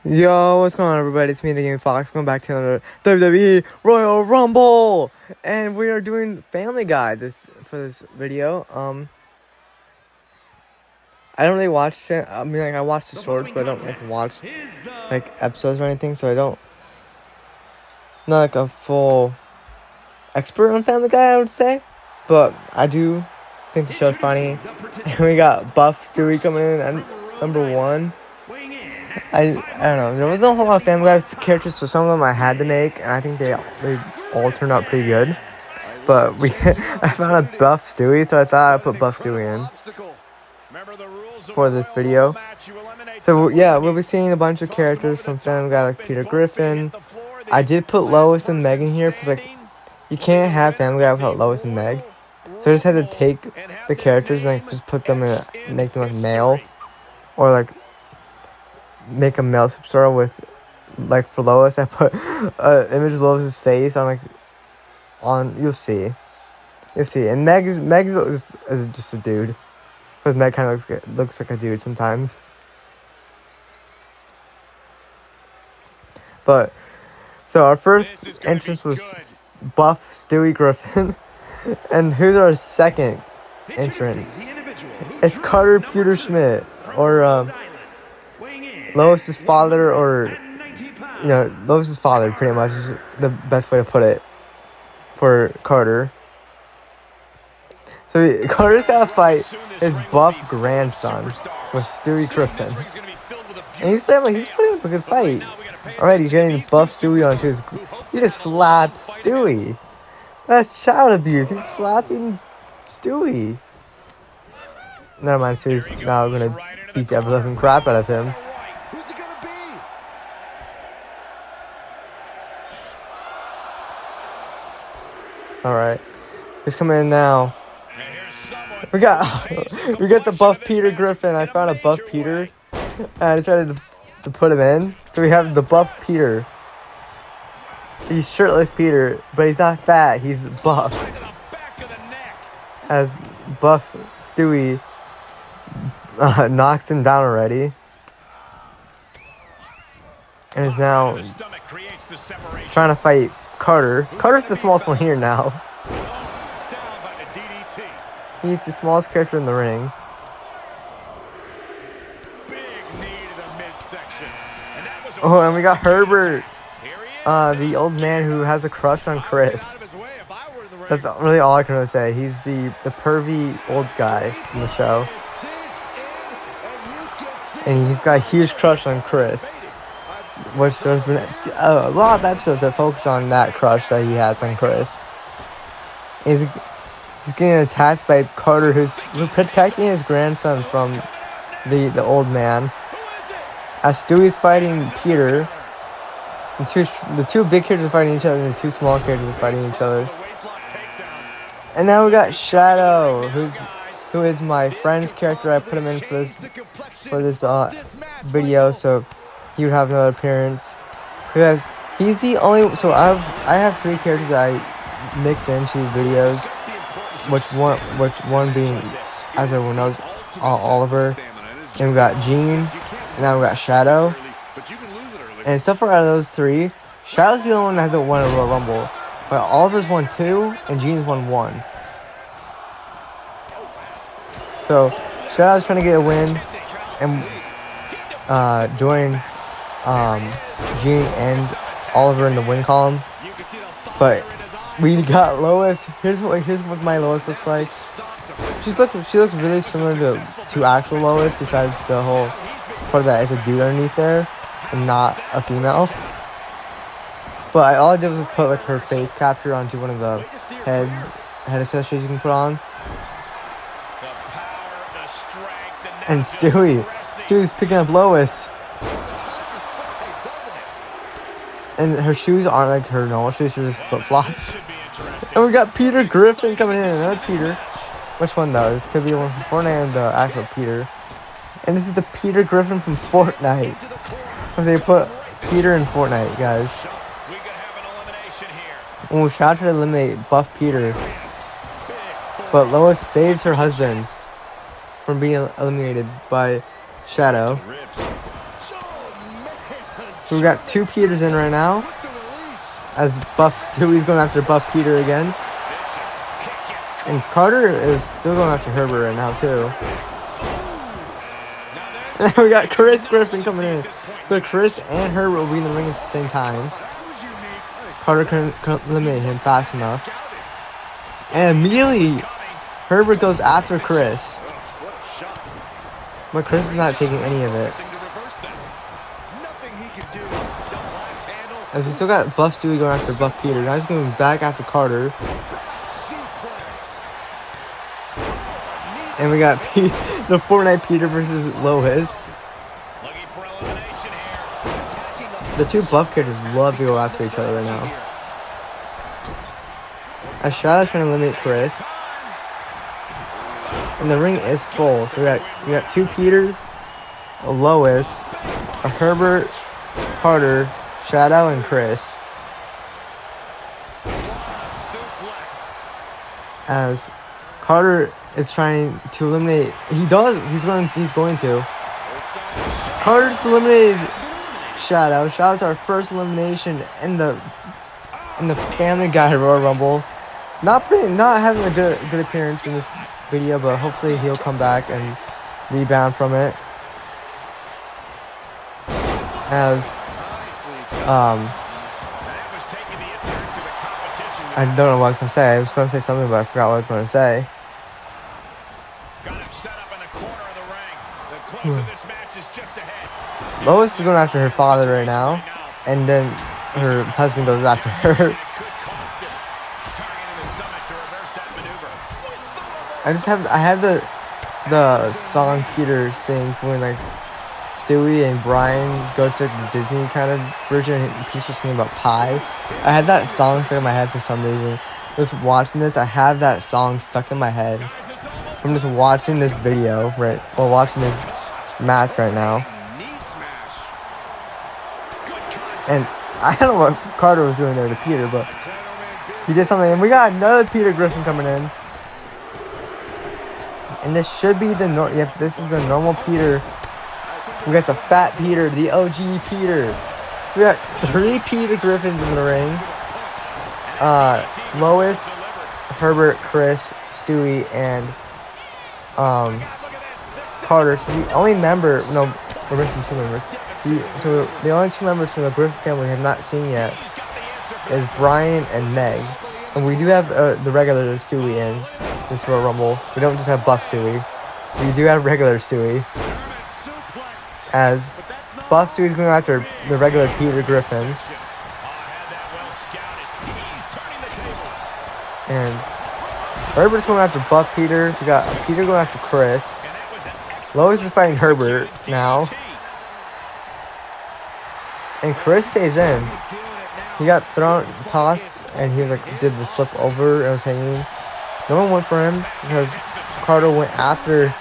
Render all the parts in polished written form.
Yo, what's going on, everybody? It's me, the Game Fox. Going back to another WWE Royal Rumble, and we are doing Family Guy for this video. I don't really watch it. I mean, like, I watch the shorts, but I don't like watch like episodes or anything. So I don't not like a full expert on Family Guy, I would say, but I do think the show's funny. And we got Buff Stewie coming in at number 1. I don't know. There wasn't a whole lot of Family Guy characters, so some of them I had to make, and I think they all turned out pretty good. But I found a Buff Stewie, so I thought I'd put Buff Stewie in for this video. So yeah, we'll be seeing a bunch of characters from Family Guy, like Peter Griffin. I did put Lois and Meg in here because, like, you can't have Family Guy without Lois and Meg. So I just had to take the characters and, like, just put them in, make them like male, or like make a male superstar with, like, for Lois, I put image of Lois's face on you'll see, and Meg is just a dude, because Meg kind of looks like a dude sometimes. But so our first entrance was Buff Stewie Griffin, and who's our second entrance? It's Carter Peter Schmidt, or Lois's father, or, you know, Lois's father, pretty much, is the best way to put it for Carter. So Carter's gotta fight his buff grandson with Stewie Griffin, and he's putting up a good fight. Alright, he's getting Buff Stewie onto his. He just slapped Stewie. That's child abuse. He's slapping Stewie. Never mind, Stewie's now gonna beat the ever-living crap out of him. Alright, he's coming in now. We got the Buff Peter Griffin. I found a Buff Peter, and I decided to put him in. So we have the Buff Peter. He's shirtless Peter, but he's not fat. He's buff. As Buff Stewie knocks him down already, and is now trying to fight Carter. Carter's the smallest one here now. He's the smallest character in the ring. Oh, and we got Herbert, the old man who has a crush on Chris. That's really all I can really say. He's the pervy old guy in the show, and he's got a huge crush on Chris, which there's been a lot of episodes that focus on that crush that he has on Chris. He's getting attacked by Carter, who's protecting his grandson from the old man. As Stewie's fighting Peter, the two big characters are fighting each other, and the two small characters are fighting each other. And now we got Shadow, who is my friend's character. I put him in for this video, so he would have another appearance, because he's the only. So I have 3 characters that I mix into videos, which one being, as everyone knows, Oliver. And we got Gene, and now we got Shadow. And so far out of those 3, Shadow's the only one that hasn't won a Royal Rumble, but Oliver's won 2 and Gene's won 1. So Shadow's trying to get a win and join Gene and Oliver in the win column. But we got Lois. Here's what my Lois looks like. She looks really similar to actual Lois, besides the whole part that is a dude underneath there and not a female. But all I did was put, like, her face capture onto one of the head accessories you can put on. And Stewie's picking up Lois. And her shoes aren't like her normal shoes, they're just flip-flops. And we got Peter Griffin coming in, another Peter. Which one though? This could be one from Fortnite and the actual Peter. And this is the Peter Griffin from Fortnite. Because they put Peter in Fortnite, guys. Oh, shout out to eliminate Buff Peter. But Lois saves her husband from being eliminated by Shadow. So we got 2 Peters in right now. As Buff Stewie's going after Buff Peter again. And Carter is still going after Herbert right now too. And we got Chris Griffin coming in. So Chris and Herbert will be in the ring at the same time. Carter couldn't eliminate him fast enough. And immediately, Herbert goes after Chris. But Chris is not taking any of it. As we still got Buff Stewie going after Buff Peter. Now he's going back after Carter. And we got the Fortnite Peter versus Lois. The 2 buff characters love to go after each other right now. As Charlotte's trying to eliminate Chris. And the ring is full. So we got 2 Peters, a Lois, a Herbert, Carter, Shadow, and Chris. As Carter is trying to eliminate, he's going to. Carter's eliminated Shadow. Shadow's our first elimination in the Family Guy Royal Rumble. Not having a good appearance in this video, but hopefully he'll come back and rebound from it. As I don't know what I was gonna say. I was gonna say something, but I forgot what I was gonna say. Lois is going after her father right now, and then her husband goes after her. I have the song Peter sings when like Stewie and Brian go to the Disney kind of version and Peter's singing about pie. I had that song stuck in my head for some reason. Just watching this, I have that song stuck in my head from just watching this video, right? Or watching this match right now. And I don't know what Carter was doing there to Peter, but he did something. And we got another Peter Griffin coming in. And this should be this is the normal Peter. We got the fat Peter, the OG Peter. So we got 3 Peter Griffins in the ring. Lois, Herbert, Chris, Stewie, and Carter. So the only member, no, we're missing 2 members. So the only 2 members from the Griffin family we have not seen yet is Brian and Meg. And we do have the regular Stewie in this Royal Rumble. We don't just have Buff Stewie. We do have regular Stewie. As Buff Stewie's going after the regular Peter Griffin. And Herbert's going after Buff Peter. We got Peter going after Chris. Lois is fighting Herbert now. And Chris stays in. He got tossed, and he was like, did the flip over and was hanging. No one went for him because Carter went after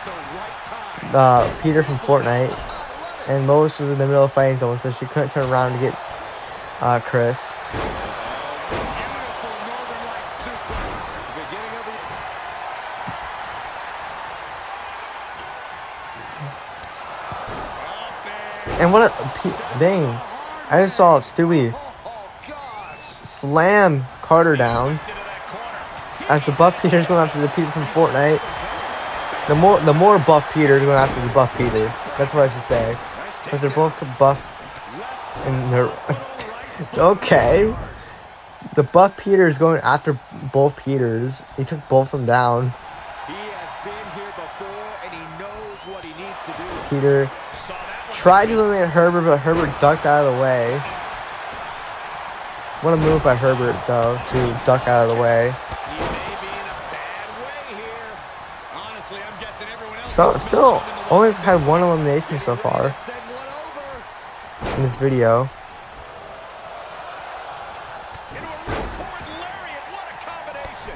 Peter from Fortnite. And Lois was in the middle of fighting someone, so she couldn't turn around to get Chris. And what a dang. I just saw Stewie slam Carter down as the Buff Peter's going after the Peter from Fortnite. The more Buff Peter's going after the Buff Peter. That's what I should say. Because they're both buff and they're okay. The Buff Peter is going after both Peters. He took both of them down. He has been here before and he knows what he needs to do. Peter tried to eliminate Herbert, but Herbert ducked out of the way. What a move by Herbert, though, to duck out of the way. So, still, only had 1 elimination so far in this video.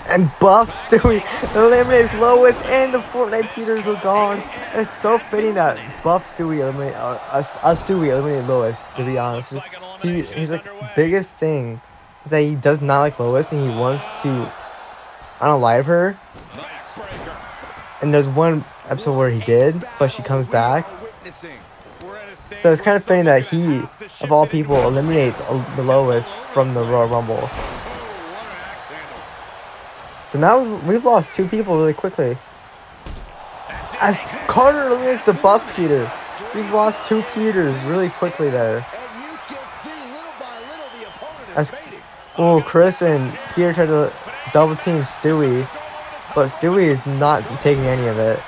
And Buff Stewie eliminates Lois, and the Fortnite Peters are gone. And it's so fitting that Buff Stewie eliminated Stewie eliminated Lois. To be honest, he's like biggest thing is that he does not like Lois and he wants to unalive her. And there's one episode where he did, but she comes back. So it's kind of funny that he, of all people, eliminates the Lois from the Royal Rumble. So now we've lost 2 people really quickly. As Carter eliminates the buff Peter. We've lost 2 Peters really quickly there. As Chris and Peter tried to double team Stewie, but Stewie is not taking any of it.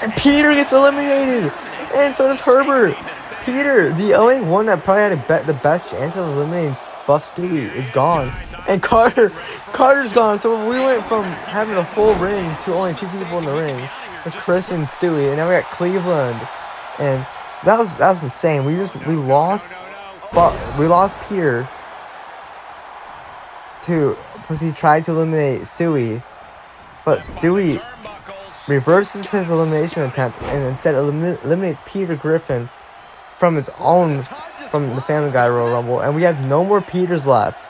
And Peter gets eliminated, and so does Herbert. Peter, the only one that probably had the best chance of eliminating buff Stewie, is gone. And Carter's gone. So we went from having a full ring to only 2 people in the ring, with Chris and Stewie, and now we got Cleveland, and that was insane. We lost Peter because he tried to eliminate Stewie, but Stewie reverses his elimination attempt and instead eliminates Peter Griffin from the Family Guy Royal Rumble, and we have no more Peters left.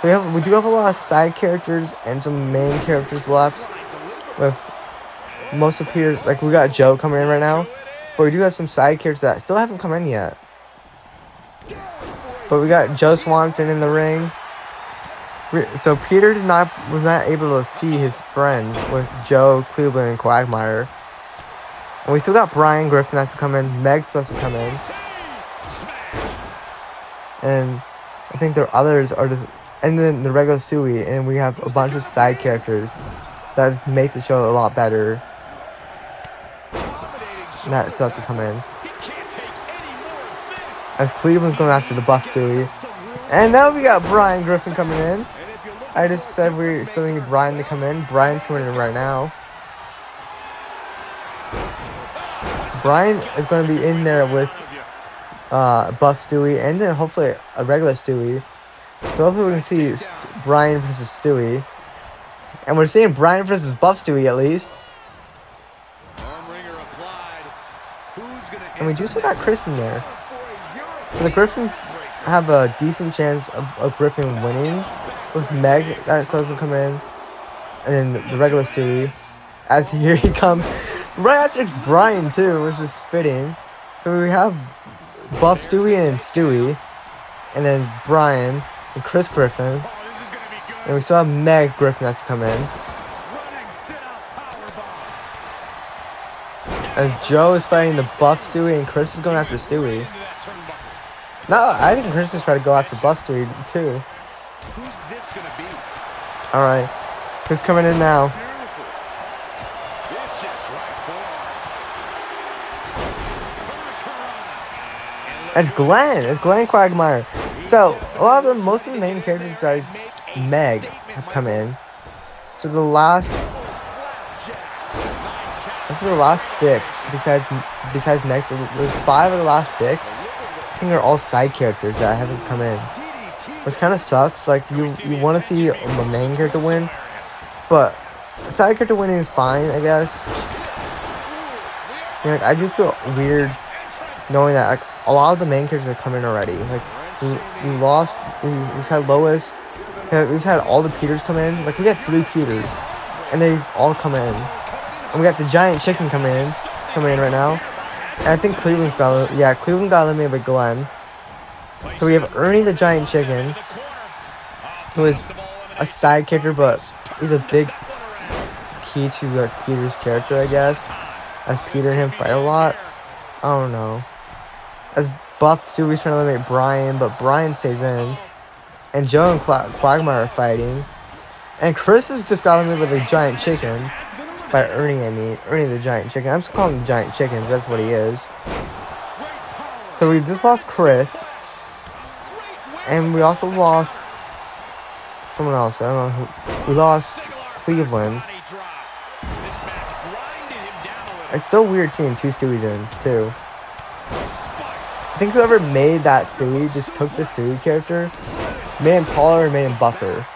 So we do have a lot of side characters and some main characters left. With most of Peters, like we got Joe coming in right now, but we do have some side characters that still haven't come in yet. But we got Joe Swanson in the ring. So Peter was not able to see his friends with Joe, Cleveland, and Quagmire. And we still got Brian Griffin has to come in. Meg still has to come in. And I think there are others are just, and then the regular Stewie, and we have a bunch of side characters that just make the show a lot better. And that still have to come in. As Cleveland's going after the buff Stewie. And now we got Brian Griffin coming in. I just said we still need Brian to come in. Brian's coming in right now. Brian is going to be in there with buff Stewie and then hopefully a regular Stewie. So hopefully we can see Brian versus Stewie. And we're seeing Brian versus buff Stewie at least. And we do still got Chris in there. So the Griffins have a decent chance of Griffin winning. With Meg, that still doesn't come in. And then the regular Stewie. As here he comes. Right after Brian too, which is fitting. So we have buff Stewie and Stewie. And then Brian and Chris Griffin. And we still have Meg Griffin that's to come in. As Joe is fighting the buff Stewie and Chris is going after Stewie. No, I think Chris is trying to go after buff Stewie too. Who's this gonna be? Alright. Who's coming in now? It's Glenn. It's Glenn Quagmire. So, most of the main characters besides Meg have come in. So the last 6, besides Meg, so there's 5 of the last 6. I think they're all side characters that haven't come in. Which kind of sucks. Like, you want to see the main character win. But side character winning is fine, I guess. Like, I do feel weird knowing that, like, a lot of the main characters have come in already. Like, we've had Lois. We've had all the Peters come in. Like, we got 3 Peters. And they've all come in. And we got the giant chicken coming in right now. And I think Cleveland got eliminated by Glenn. So we have Ernie the Giant Chicken, who is a side character, but he's a big key to like Peter's character, I guess. As Peter and him fight a lot. I don't know. As Buff Stewie's trying to eliminate Brian, but Brian stays in. And Joe and Quagmire are fighting. And Chris has just got eliminated with a giant chicken. By Ernie the Giant Chicken. I'm just calling him the Giant Chicken, but that's what he is. So we just lost Chris. And we also lost someone else. I don't know who. We lost Cleveland. It's so weird seeing 2 Stewies in, too. I think whoever made that Stewie just took the Stewie character, made him taller and made him buffer.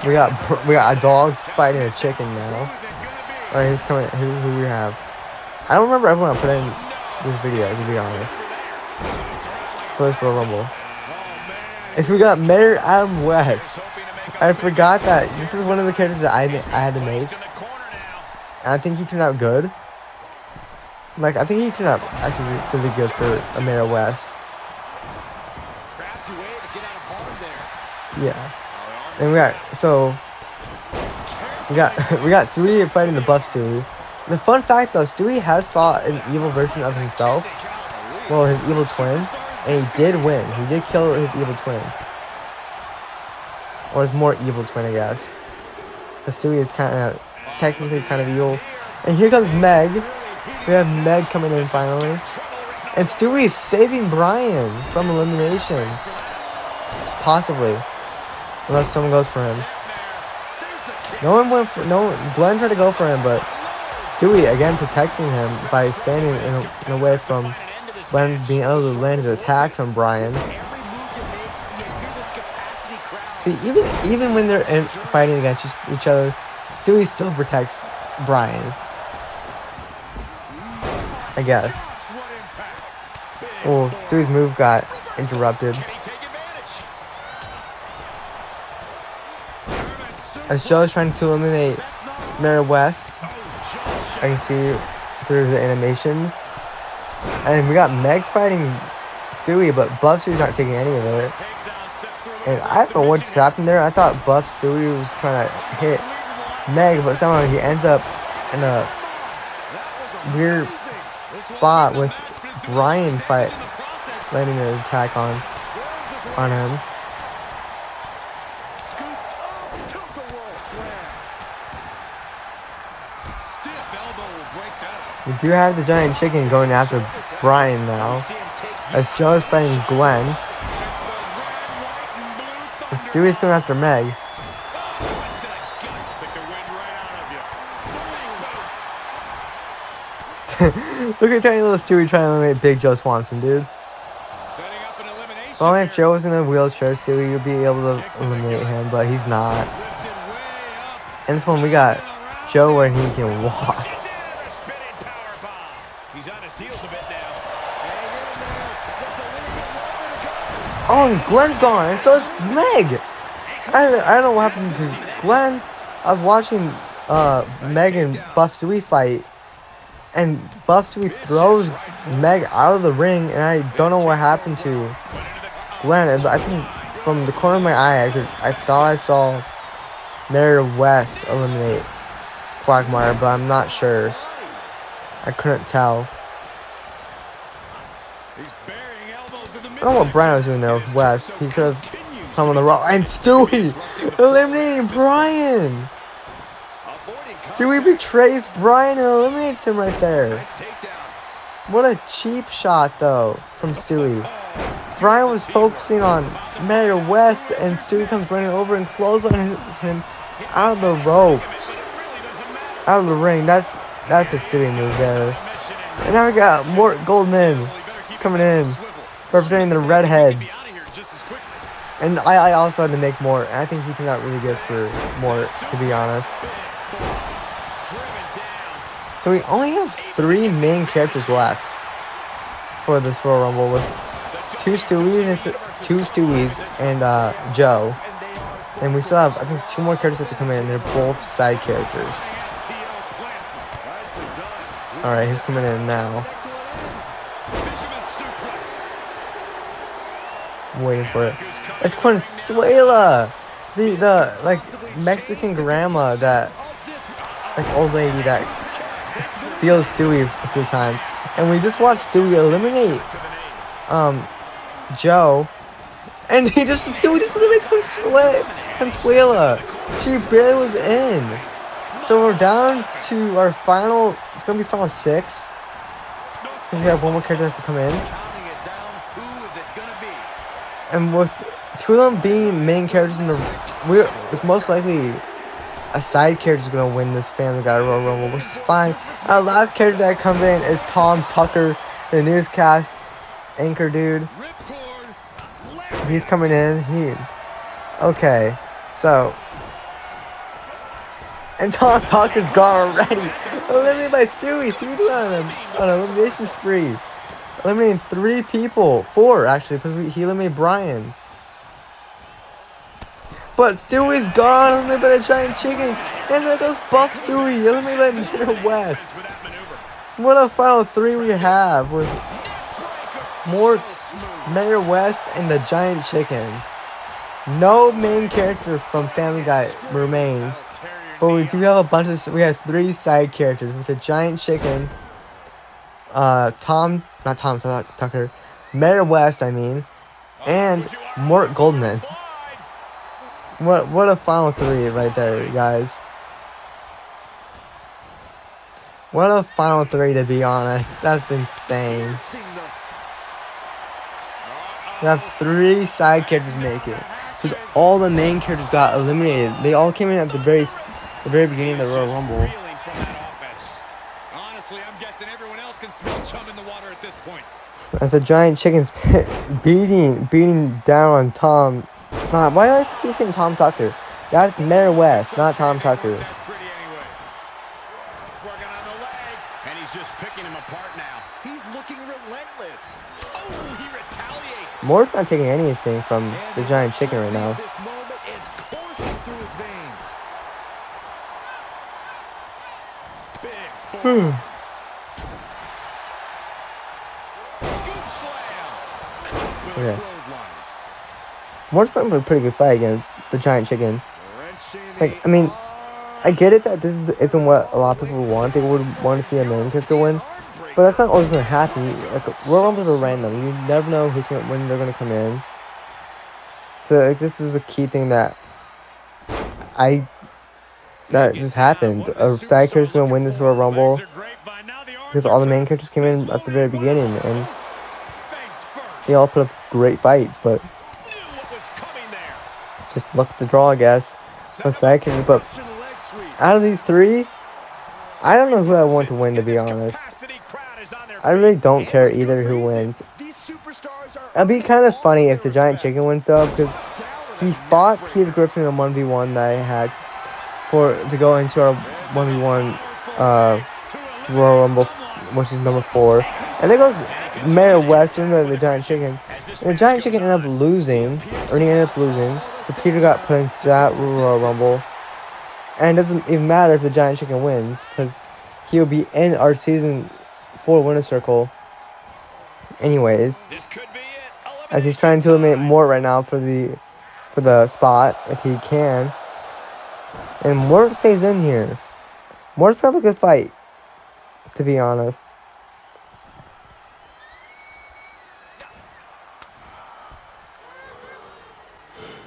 We got a dog fighting a chicken now. Alright, who's coming? Who we have? I don't remember everyone I put in this video, to be honest. for this Royal Rumble. If we got Mayor Adam West, I forgot that this is one of the characters that I had to make. And I think he turned out good. Like, I think he turned out actually really good for a Mayor West. Yeah. And we got Stewie fighting the buff Stewie. The fun fact though, Stewie has fought an evil version of himself. Well, his evil twin. And he did win. He did kill his evil twin. Or his more evil twin, I guess. Because Stewie is technically kind of evil. And here comes Meg. We have Meg coming in finally. And Stewie is saving Brian from elimination. Possibly. Unless someone goes for him. Glenn tried to go for him, but Stewie again protecting him by standing in the way from Glenn being able to land his attacks on Brian. See, even when they're fighting against each other, Stewie still protects Brian. I guess. Oh, Stewie's move got interrupted. As Joe is trying to eliminate Mayor West, I can see through the animations. And we got Meg fighting Stewie, but Buff Stewie's not taking any of it. And I don't know what's happened there. I thought Buff Stewie was trying to hit Meg, but somehow he ends up in a weird spot with Brian landing an attack on him. We do have the giant chicken going after Brian now, as Joe is fighting Glenn. And Stewie's going after Meg. Look at tiny little Stewie trying to eliminate Big Joe Swanson, dude. If only if Joe was in a wheelchair, Stewie would be able to eliminate him, but he's not. And this one we got Joe where he can walk. Oh, and Glenn's gone, and so is Meg. I don't know what happened to Glenn. I was watching Meg and Buff Stewie fight, and Buff Stewie throws Meg out of the ring, and I don't know what happened to Glenn. And I think from the corner of my eye, I thought I saw Mayor West eliminate Quagmire, but I'm not sure. I couldn't tell. I don't know what Brian was doing there with West. He could have come on the rock. And Stewie eliminating Brian. Stewie betrays Brian and eliminates him right there. What a cheap shot, though, from Stewie. Brian was focusing on Mayor West, and Stewie comes running over and clotheslines him out of the ropes. Out of the ring. That's a Stewie move there. And now we got Mort Goldman coming in, representing the Redheads. And I also had to make Mort, and I think he turned out really good for Mort, to be honest. So we only have 3 main characters left for this Royal Rumble, with 2 Stewies and Joe. And we still have, I think, 2 more characters that have to come in. They're both side characters. Alright, who's coming in now? I'm waiting for it. It's Consuela! The like, Mexican grandma that, like, old lady that steals Stewie a few times. And we just watched Stewie eliminate, Joe. And Stewie just eliminates Consuela. She barely was in. So we're down to our final, it's going to be final 6. Because we have one more character that has to come in. And with 2 of them being main characters it's most likely a side character is going to win this Family Guy Royal Rumble, which is fine. Our last character that comes in is Tom Tucker, the newscast anchor dude. He's coming in. Okay, so. And Tom Tucker's gone already. Eliminated by Stewie. Stewie's on an elimination spree. eliminating 3 people. 4, actually, because he eliminated Brian. But Stewie's gone, eliminated by the giant chicken. And there goes Buff Stewie, eliminated by Mayor West. What a final 3 we have with Mort, Mayor West, and the giant chicken. No main character from Family Guy remains. But we do have we have 3 side characters with the giant chicken, Tucker, Mayor West, and Mort Goldman. What a final 3 right there, guys. What a final 3, to be honest. That's insane. We have 3 side characters make it. Because all the main characters got eliminated. They all came in at the very beginning of the Royal Rumble. Honestly, I'm guessing everyone else can smell chum in the water at this point. As the giant chicken's beating down on Tom. Why do I keep saying Tom Tucker? That's Mayor West, not Tom Tucker. Working on the leg, and he's just picking him apart now. He's looking relentless. Oh, he retaliates. Mort's not taking anything from the giant chicken right now. This moment is coursing through his veins. Big boy. Scoop slam. Okay. Mort's putting up a pretty good fight against the giant chicken. Like, I get it that this isn't what a lot of people want. They would want to see a main character win. But that's not always going to happen. Like, Royal Rumbles are random. You never know when they're going to come in. So, like, this is a key thing that just happened. A side character's going to win this Royal Rumble because all the main characters came in at the very beginning. And they all put up great fights, but just look at the draw, I guess. A side character, but out of these 3, I don't know who I want to win, to be honest. I really don't care either who wins. It'd be kind of funny if the giant chicken wins, though, because he fought Peter Griffin in a 1v1 that I had to go into our 1v1 Royal Rumble, which is number 4. And there goes Mayor West into the giant chicken. And the giant chicken ended up losing. Ernie ended up losing. So Peter got put into that Royal Rumble. And it doesn't even matter if the giant chicken wins, because he will be in our season 4 winner circle anyways. As he's trying to eliminate Mort right now for the spot, if he can. And Mort stays in here. Mort's probably a good fight, to be honest.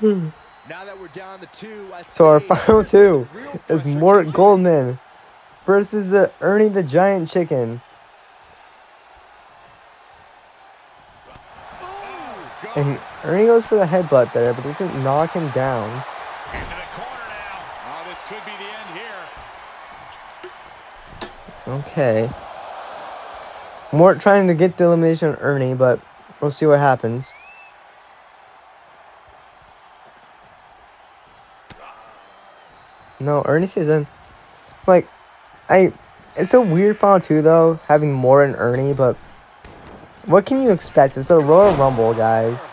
Now that we're down to 2, so our final 2 is Mort Goldman versus the Ernie the Giant Chicken. And Ernie goes for the headbutt there, but doesn't knock him down. Into the corner now. Oh, this could be the end here. Okay. Mort trying to get the elimination on Ernie, but we'll see what happens. No, Ernie stays in. Like, it's a weird final 2, though, having Mort and Ernie, but what can you expect? It's a Royal Rumble, guys.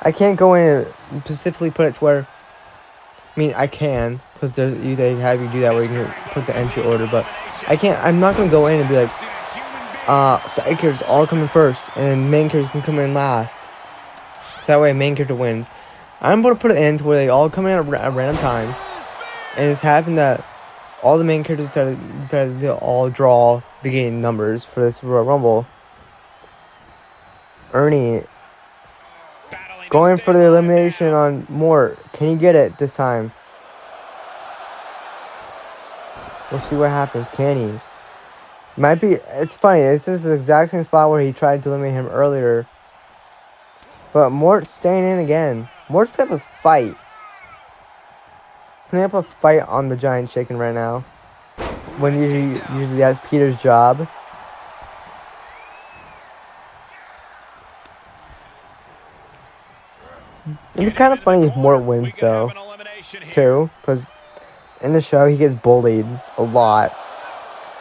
I can't go in and specifically put it to where, I can, because they have you do that where you can put the entry order, but I'm not going to go in and be like, side characters all coming first, and main characters can come in last. So that way, main character wins. I'm going to put it in to where they all come in at a random time. And it's happened that all the main characters decided to all draw beginning numbers for this Royal Rumble. Ernie going for the elimination on Mort. Can he get it this time? We'll see what happens. Can he? Might be. It's funny. This is the exact same spot where he tried to eliminate him earlier. But Mort's staying in again. Mort's putting up a fight. Putting up a fight on the giant chicken right now. When usually that's Peter's job. It'd be kind of funny if Mort wins, though, too, because in the show he gets bullied a lot,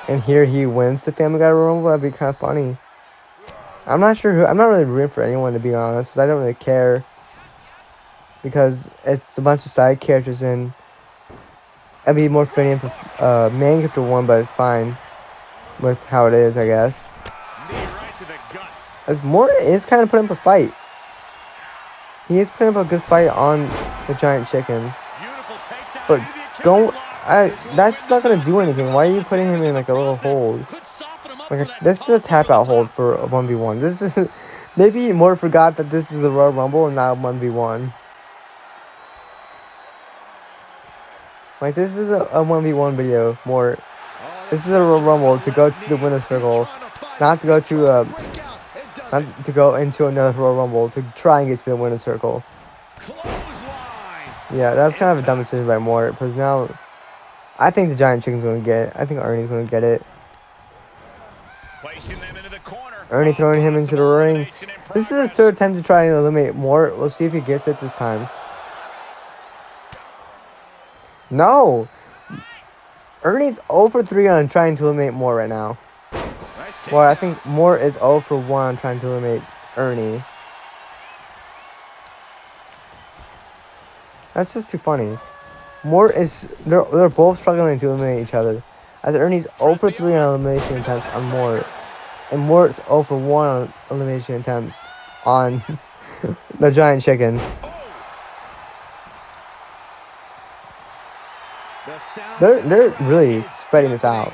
and here he wins the Family Guy Rumble. That'd be kind of funny. I'm not sure who. I'm not really rooting for anyone, to be honest, because I don't really care. Because it's a bunch of side characters, and it'd be more fitting if the main character won, but it's fine with how it is, I guess. As Mort is kind of putting up a fight. He is putting up a good fight on the giant chicken. But that's not going to do anything. Why are you putting him in like a little hold? Like this is a tap out hold for a 1v1. This is maybe Mort forgot that this is a Royal Rumble and not a 1v1. Like this is a 1v1 video, Mort. This is a Royal Rumble to go to the winner's circle, not to go to not to go into another Royal Rumble to try and get to the winner's circle. Yeah, that's kind of a dumb decision by Mort, because now I think the giant chicken's going to get it. I think Ernie's going to get it. Ernie throwing him into the ring. This is his third attempt to try and eliminate Mort. We'll see if he gets it this time. No! Ernie's 0 for 3 on trying to eliminate Mort right now. Well, I think Mort is 0 for 1 on trying to eliminate Ernie. That's just too funny. Mort is... They're both struggling to eliminate each other. As Ernie's 0 for 3 on elimination attempts on Mort. And Mort's 0 for 1 on elimination attempts on the giant chicken. They're really spreading this out.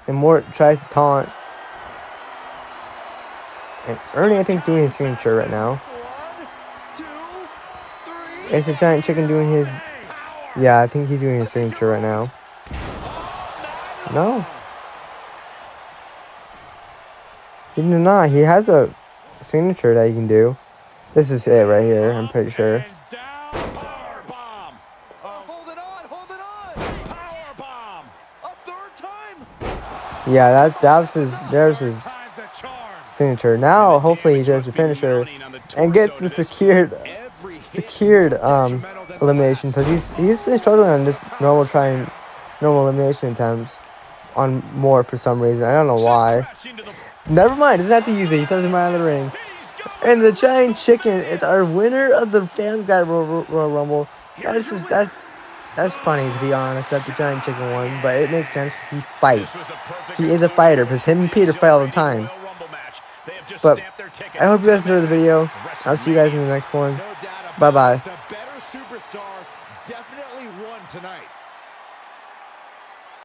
And Mort tries to taunt. And Ernie, I think, is doing his signature right now. Is the giant chicken doing his... Yeah, I think he's doing his signature right now. No. He did not. He has a signature that he can do. This is it right here, I'm pretty sure. Yeah, there's his signature. Now, hopefully, he does the finisher and gets the secured elimination, because he's been struggling on just normal elimination attempts on Mort for some reason. I don't know why. Never mind, doesn't have to use it. He throws him out of the ring. And the giant chicken is our winner of the Family Guy Royal Rumble. That's funny, to be honest, that the giant chicken won, but it makes sense because he fights. He is a fighter, because him and Peter fight all the time. But I hope you guys enjoyed the video. I'll see you guys in the next one. Bye-bye.